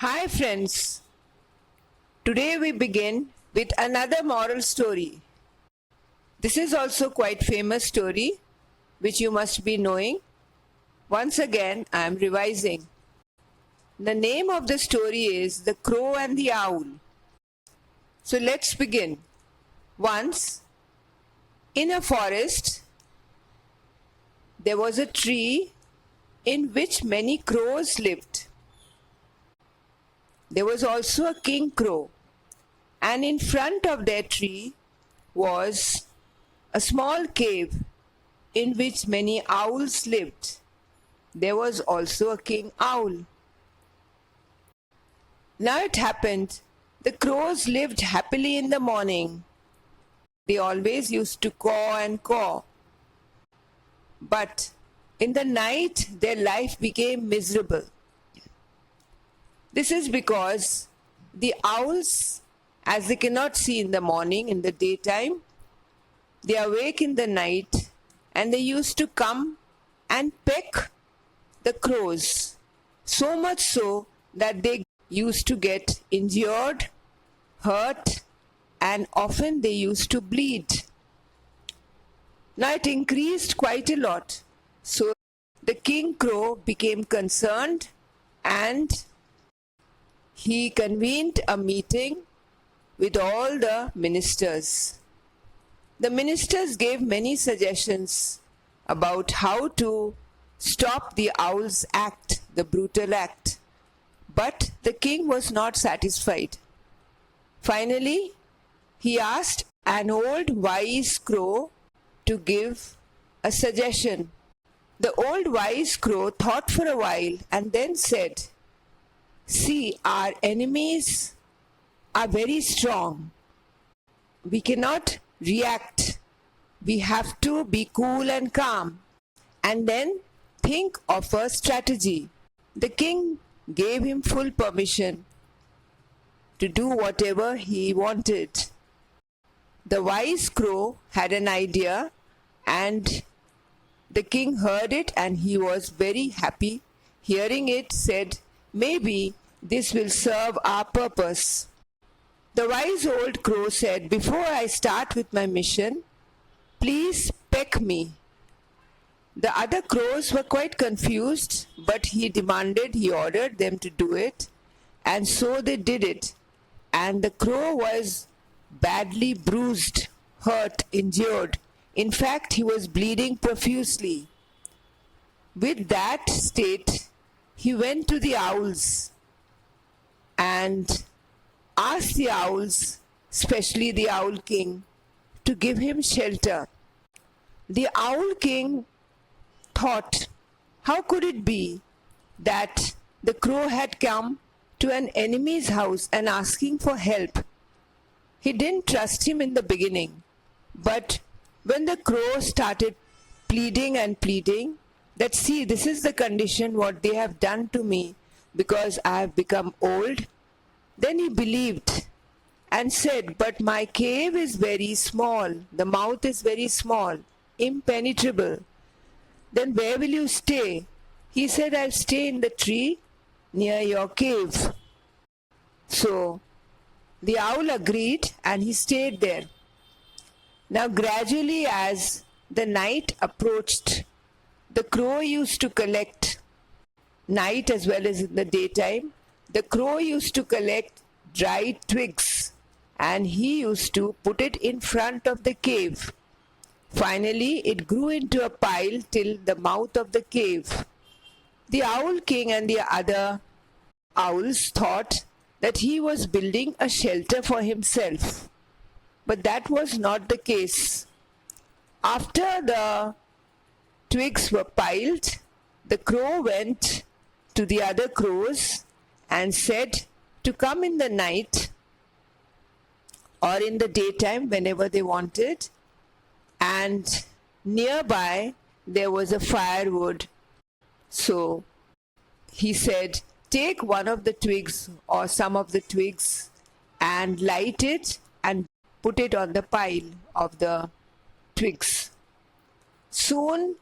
Hi friends, today we begin with another moral story. This is also quite famous story which you must be knowing. Once again I am revising. The name of the story is The Crow and the Owl. So let's begin. Once in a forest there was a tree in which many crows lived. There was also a king crow, and in front of their tree was a small cave in which many owls lived. There was also a king owl. Now it happened, the crows lived happily in the morning. They always used to caw and caw. But in the night, their life became miserable. This is because the owls, as they cannot see in the morning, in the daytime, they awake in the night and they used to come and peck the crows, so much so that they used to get injured, hurt, and often they used to bleed. Now it increased quite a lot. So the king crow became concerned and he convened a meeting with all the ministers. The ministers gave many suggestions about how to stop the owl's act, the brutal act. But the king was not satisfied. Finally, he asked an old wise crow to give a suggestion. The old wise crow thought for a while and then said, "See, our enemies are very strong. We cannot react. We have to be cool and calm and then think of a strategy." The king gave him full permission to do whatever he wanted. The wise crow had an idea and the king heard it and he was very happy. Hearing it, said, "Maybe this will serve our purpose." The wise old crow said, "Before I start with my mission, please peck me." The other crows were quite confused, but he ordered them to do it, and so they did it. And the crow was badly bruised, hurt, injured. In fact, he was bleeding profusely. With that state, he went to the owls and asked the owls, especially the Owl King, to give him shelter. The Owl King thought, how could it be that the crow had come to an enemy's house and asking for help? He didn't trust him in the beginning, but when the crow started pleading and pleading, that see, this is the condition what they have done to me because I have become old, then he believed and said, "But my cave is very small, the mouth is very small, impenetrable. Then where will you stay?" He said, "I'll stay in the tree near your cave." So the owl agreed and he stayed there. Now gradually, as the night approached, the crow used to collect, night as well as in the daytime, the crow used to collect dried twigs and he used to put it in front of the cave. Finally, it grew into a pile till the mouth of the cave. The Owl King and the other owls thought that he was building a shelter for himself. But that was not the case. After the twigs were piled, the crow went to the other crows and said to come in the night or in the daytime whenever they wanted, and nearby there was a firewood. So he said, take one of the twigs or some of the twigs and light it and put it on the pile of the twigs. Soon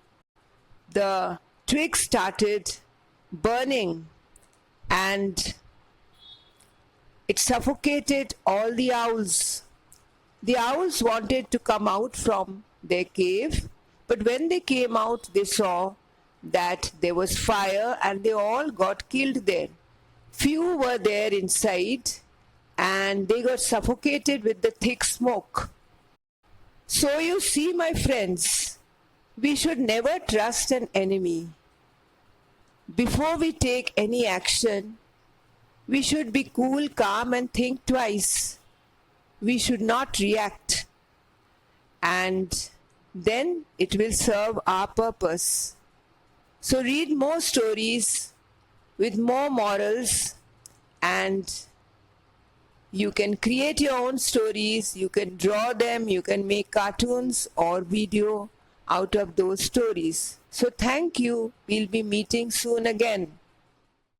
the twigs started burning and It suffocated all the owls. The owls wanted to come out from their cave, but when they came out, they saw that there was fire and they all got killed there. Few were there inside and they got suffocated with the thick smoke. So you see, my friends, we should never trust an enemy. Before we take any action, we should be cool, calm, and think twice. We should not react, and then it will serve our purpose. So read more stories with more morals, and you can create your own stories, you can draw them, you can make cartoons or video out of those stories. So thank you. We'll be meeting soon again.